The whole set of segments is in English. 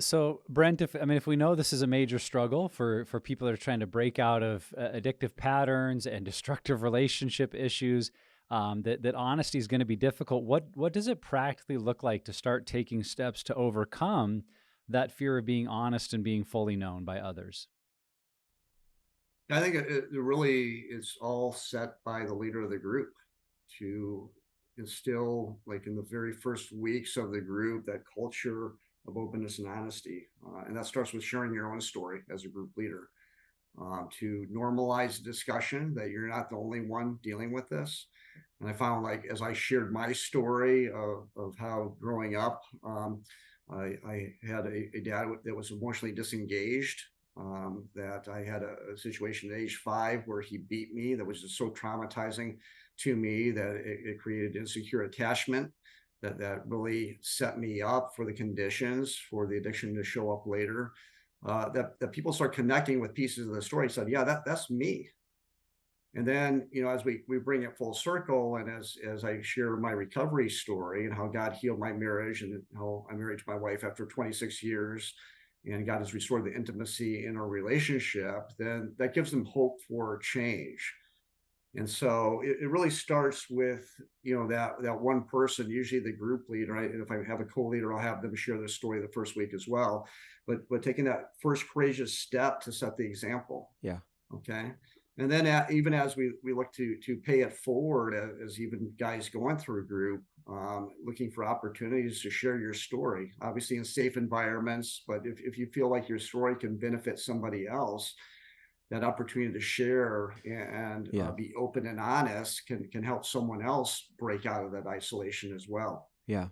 So Brent, if we know this is a major struggle for people that are trying to break out of addictive patterns and destructive relationship issues, that honesty is going to be difficult. What does it practically look like to start taking steps to overcome that fear of being honest and being fully known by others? I think it really is all set by the leader of the group to instill, like in the very first weeks of the group, that culture of openness and honesty. And that starts with sharing your own story as a group leader, to normalize discussion that you're not the only one dealing with this. And I found, like, as I shared my story of how growing up, I had a dad that was emotionally disengaged. That I had a situation at age 5 where he beat me that was just so traumatizing to me that it created insecure attachment that really set me up for the conditions for the addiction to show up later. That people start connecting with pieces of the story. Said, yeah, that's me. And then, as we bring it full circle, and as I share my recovery story and how God healed my marriage and how I'm married to my wife after 26 years, and God has restored the intimacy in our relationship, then that gives them hope for change. And so it really starts with, that one person, usually the group leader. Right? And if I have a co-leader, I'll have them share their story the first week as well. But taking that first courageous step to set the example. Yeah. Okay. And then even as we look to pay it forward, as even guys going through a group, looking for opportunities to share your story, obviously in safe environments. But if you feel like your story can benefit somebody else, that opportunity to share and Yeah. be open and honest can help someone else break out of that isolation as well. Yeah.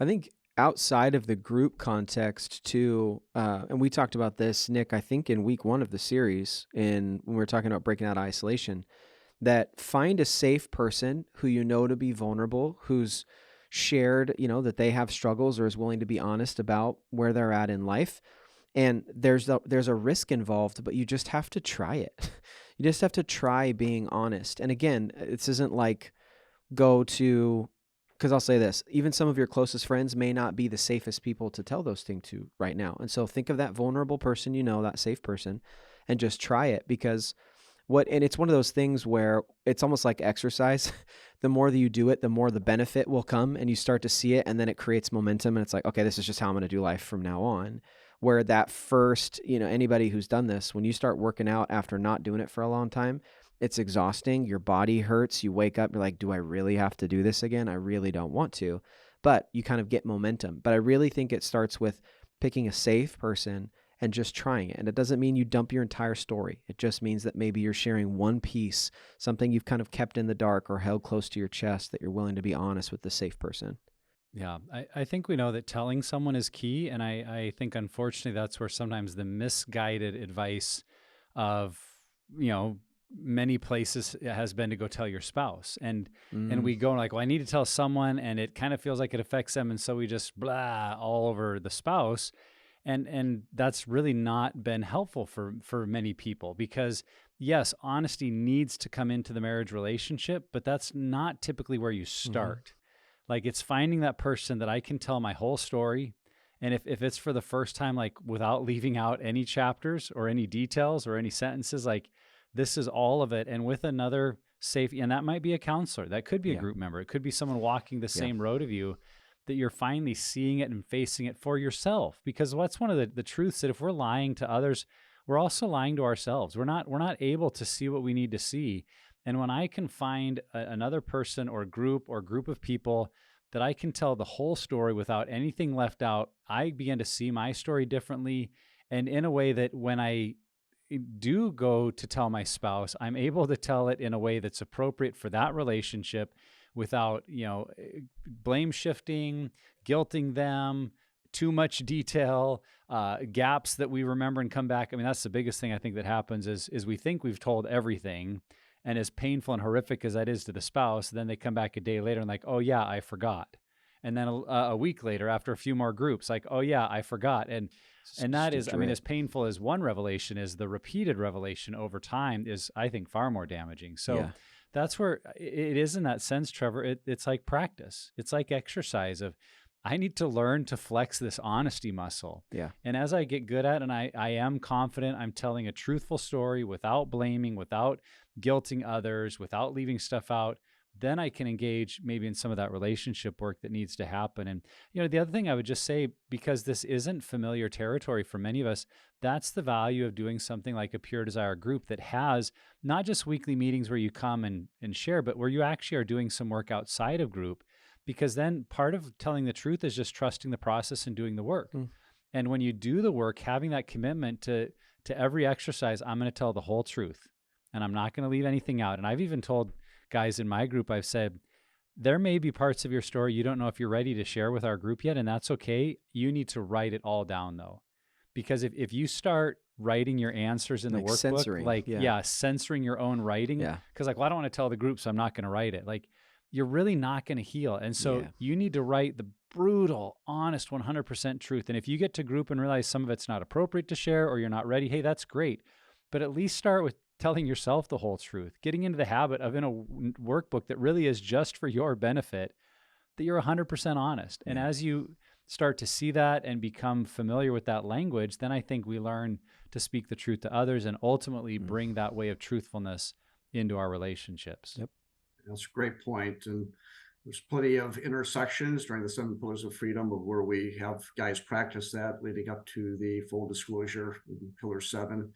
I think outside of the group context too, and we talked about this, Nick, I think in week 1 of the series, in when we were talking about breaking out of isolation, that find a safe person who you know to be vulnerable, who's shared, that they have struggles or is willing to be honest about where they're at in life. And there's a risk involved, but you just have to try it. You just have to try being honest. And again, this isn't like go to, because I'll say this, even some of your closest friends may not be the safest people to tell those things to right now. And so think of that vulnerable person, that safe person, and just try it. Because and it's one of those things where it's almost like exercise. The more that you do it, the more the benefit will come, and you start to see it, and then it creates momentum, and it's like, okay, this is just how I'm going to do life from now on. Where that first, anybody who's done this, when you start working out after not doing it for a long time, it's exhausting. Your body hurts. You wake up, you're like, do I really have to do this again? I really don't want to. But you kind of get momentum. But I really think it starts with picking a safe person and just trying it. And it doesn't mean you dump your entire story. It just means that maybe you're sharing one piece, something you've kind of kept in the dark or held close to your chest, that you're willing to be honest with the safe person. Yeah, I think we know that telling someone is key. And I think, unfortunately, that's where sometimes the misguided advice of, you know, many places has been to go tell your spouse. And Mm, we go like, well, I need to tell someone, and it kind of feels like it affects them. And so we just blah all over the spouse. And that's really not been helpful for many people, because yes, honesty needs to come into the marriage relationship, but that's not typically where you mm-hmm. start. Like, it's finding that person that I can tell my whole story. And if it's for the first time, like without leaving out any chapters or any details or any sentences, like this is all of it. And with another safe, and that might be a counselor, that could be a Yeah. group member, it could be someone walking the Yeah. same road of you, that you're finally seeing it and facing it for yourself. Because what's one of the truths, that if we're lying to others, we're also lying to ourselves. We're not able to see what we need to see. And when I can find another person or group of people that I can tell the whole story without anything left out, I begin to see my story differently, and in a way that when I do go to tell my spouse, I'm able to tell it in a way that's appropriate for that relationship without, blame shifting, guilting them, too much detail, gaps that we remember and come back. I mean, that's the biggest thing I think that happens is we think we've told everything, and as painful and horrific as that is to the spouse, then they come back a day later and like, oh yeah, I forgot. And then a week later, after a few more groups, like, oh yeah, I forgot. And Just that a is, I mean, as drip. painful as one revelation is, the repeated revelation over time is, I think, far more damaging. So Yeah. that's where it is in that sense, Trevor. It's like practice. It's like exercise of, I need to learn to flex this honesty muscle. Yeah. And as I get good at it, and I am confident I'm telling a truthful story without blaming, without guilting others, without leaving stuff out, then I can engage maybe in some of that relationship work that needs to happen. And, the other thing I would just say, because this isn't familiar territory for many of us, that's the value of doing something like a Pure Desire group that has not just weekly meetings where you come and share, but where you actually are doing some work outside of group. Because then part of telling the truth is just trusting the process and doing the work. And when you do the work, having that commitment to every exercise, I'm going to tell the whole truth and I'm not going to leave anything out. And I've even told guys in my group, I've said, there may be parts of your story you don't know if you're ready to share with our group yet, and that's okay. You need to write it all down though. Because if you start writing your answers in the workbook, censoring, censoring your own writing, because well, I don't want to tell the group, so I'm not going to write it. You're really not going to heal. And so you need to write the brutal, honest, 100% truth. And if you get to group and realize some of it's not appropriate to share or you're not ready, hey, that's great. But at least start with telling yourself the whole truth, getting into the habit of in a workbook that really is just for your benefit, that you're 100% honest. And as you start to see that and become familiar with that language, then I think we learn to speak the truth to others and ultimately bring that way of truthfulness into our relationships. Yep. That's a great point. And there's plenty of intersections during the 7 pillars of freedom of where we have guys practice that leading up to the full disclosure in pillar 7.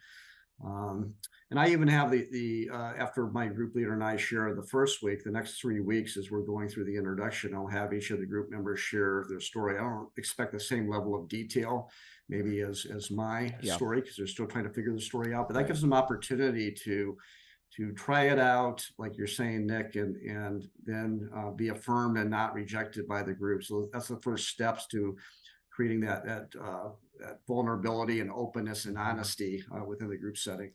And I even have the after my group leader and I share the first week, the next 3 weeks as we're going through the introduction, I'll have each of the group members share their story. I don't expect the same level of detail maybe as my story, because they're still trying to figure the story out, but that gives them opportunity to try it out, like you're saying, Nick, and then be affirmed and not rejected by the group. So that's the first steps to creating that vulnerability and openness and honesty within the group setting.